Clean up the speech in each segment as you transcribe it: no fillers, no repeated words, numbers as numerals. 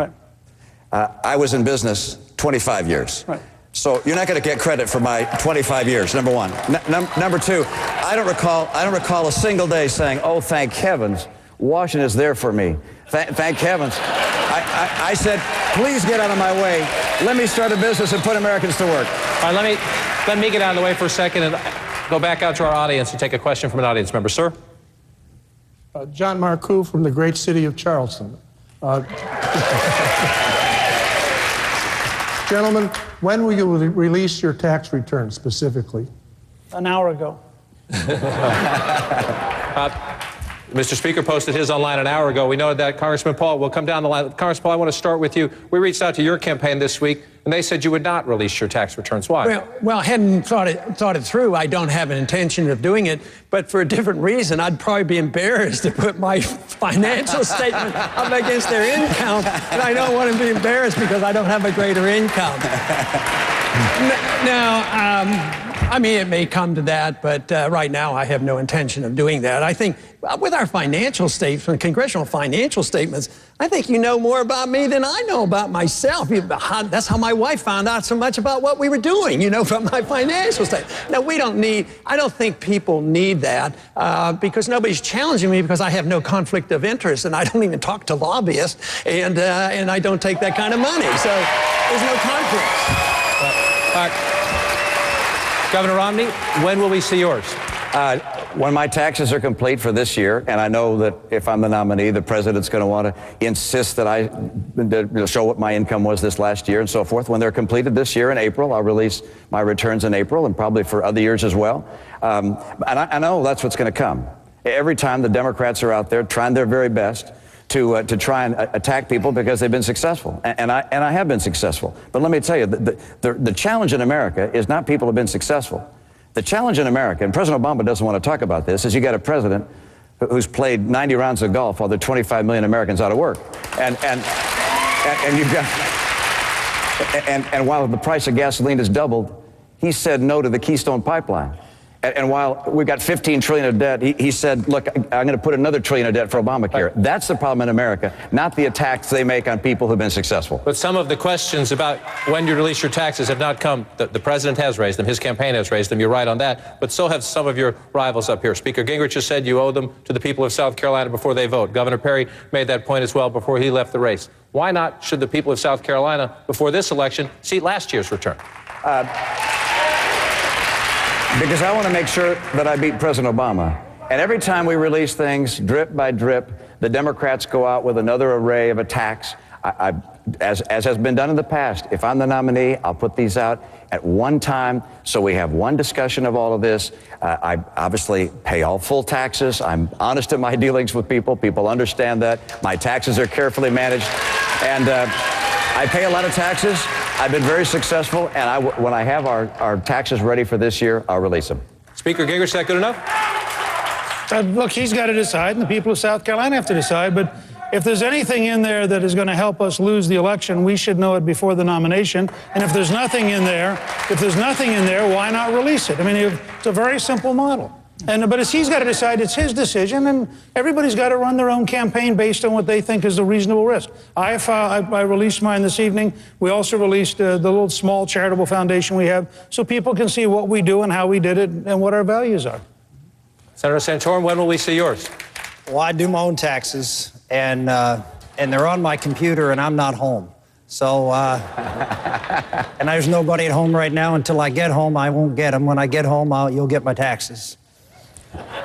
Right. I was in business 25 years. Right. So you're not going to get credit for my 25 years, number one. Number two, I don't recall a single day saying, oh, thank heavens, Washington is there for me. Thank heavens. I said, please get out of my way. Let me start a business and put Americans to work. All right, let me get out of the way for a second and go back out to our audience and take a question from an audience member. Sir? John Marcoux from the great city of Charleston. Gentlemen, when will you release your tax return specifically? An hour ago. Mr. Speaker posted his online an hour ago. We know that. Congressman Paul, we'll come down the line. Congressman Paul, I want to start with you. We reached out to your campaign this week, and they said you would not release your tax returns. Why? Well, I hadn't thought it through. I don't have an intention of doing it, but for a different reason. I'd probably be embarrassed to put my financial statement up against their income, and I don't want to be embarrassed because I don't have a greater income. Now, I mean, it may come to that, but right now I have no intention of doing that. I think with our financial statements, congressional financial statements, I think you know more about me than I know about myself. That's how my wife found out so much about what we were doing, from my financial statement. Now, I don't think people need that because nobody's challenging me because I have no conflict of interest and I don't even talk to lobbyists and I don't take that kind of money. So there's no conflict. All right. Governor Romney, when will we see yours? When my taxes are complete for this year, and I know that if I'm the nominee, the president's going to want to insist that I show what my income was this last year and so forth. When they're completed this year in April, I'll release my returns in April and probably for other years as well. And I know that's what's going to come. Every time the Democrats are out there trying their very best to try and attack people because they've been successful. And I have been successful. But let me tell you, the challenge in America is not people who have been successful. The challenge in America, and President Obama doesn't want to talk about this, is you got a president who's played 90 rounds of golf while there are 25 million Americans out of work. And you've got, and while the price of gasoline has doubled, he said no to the Keystone Pipeline. And while we've got $15 trillion of debt, he said, look, I'm going to put another $1 trillion of debt for Obamacare. Right. That's the problem in America, not the attacks they make on people who've been successful. But some of the questions about when you release your taxes have not come. The president has raised them. His campaign has raised them. You're right on that. But so have some of your rivals up here. Speaker Gingrich has said you owe them to the people of South Carolina before they vote. Governor Perry made that point as well before he left the race. Why not should the people of South Carolina, before this election, see last year's return? Because I want to make sure that I beat President Obama. And every time we release things, drip by drip, the Democrats go out with another array of attacks. As has been done in the past, if I'm the nominee, I'll put these out at one time so we have one discussion of all of this. I obviously pay all full taxes. I'm honest in my dealings with people. People understand that. My taxes are carefully managed. And I pay a lot of taxes. I've been very successful, and when I have our taxes ready for this year, I'll release them. Speaker Gingrich, is that good enough? Look, he's got to decide, and the people of South Carolina have to decide, but if there's anything in there that is going to help us lose the election, we should know it before the nomination. And if there's nothing in there, why not release it? I mean, it's a very simple model. But he's got to decide, it's his decision, and everybody's got to run their own campaign based on what they think is a reasonable risk. I released mine this evening. We also released the little small charitable foundation we have so people can see what we do and how we did it and what our values are. Senator Santorum, when will we see yours? Well, I do my own taxes, and they're on my computer, and I'm not home. So, and there's nobody at home right now. Until I get home, I won't get them. When I get home, you'll get my taxes. But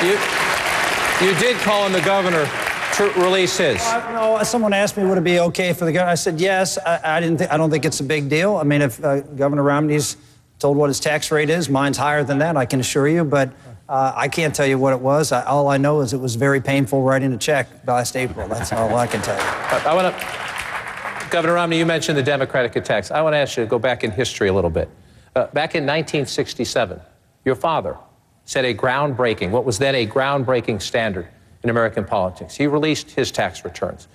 you did call on the governor to release his. No, someone asked me, would it be okay for the governor? I said yes. I don't think it's a big deal. I mean, if Governor Romney's told what his tax rate is, mine's higher than that, I can assure you. But I can't tell you what it was. All I know is it was very painful writing a check last April. That's all I can tell you. Governor Romney, you mentioned the Democratic attacks. I want to ask you to go back in history a little bit. Back in 1967, your father set what was then a groundbreaking standard in American politics. He released his tax returns.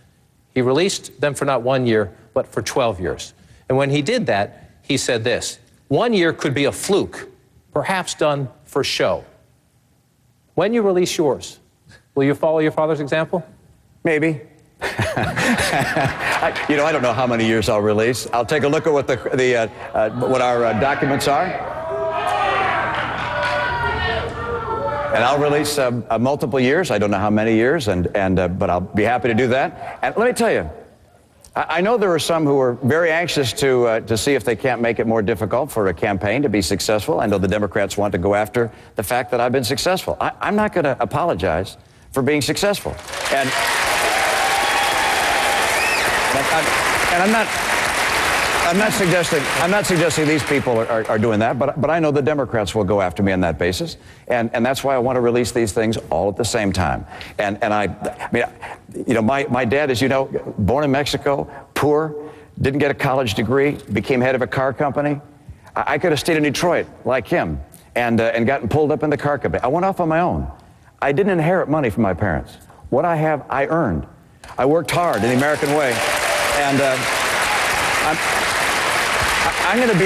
He released them for not 1 year, but for 12 years. And when he did that, he said this: 1 year could be a fluke, perhaps done for show. When you release yours, will you follow your father's example? Maybe. I don't know how many years I'll release. I'll take a look at what our documents are, and I'll release multiple years. I don't know how many years, but I'll be happy to do that. And let me tell you, I know there are some who are very anxious to see if they can't make it more difficult for a campaign to be successful. I know the Democrats want to go after the fact that I've been successful. I'm not going to apologize for being successful. And I'm not suggesting these people are doing that, but I know the Democrats will go after me on that basis, and that's why I want to release these things all at the same time. And my dad, as you know, born in Mexico, poor, didn't get a college degree, became head of a car company. I could have stayed in Detroit like him and gotten pulled up in the car company. I went off on my own. I didn't inherit money from my parents. What I have, I earned. I worked hard in the American way, and I'm going to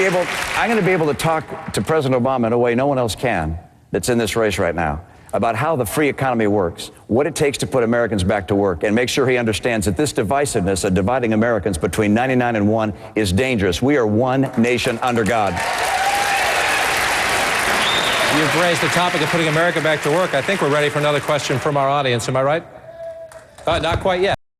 be able to talk to President Obama in a way no one else can that's in this race right now about how the free economy works, what it takes to put Americans back to work, and make sure he understands that this divisiveness of dividing Americans between 99 and 1 is dangerous. We are one nation under God. You've raised the topic of putting America back to work. I think we're ready for another question from our audience. Am I right? Not quite yet.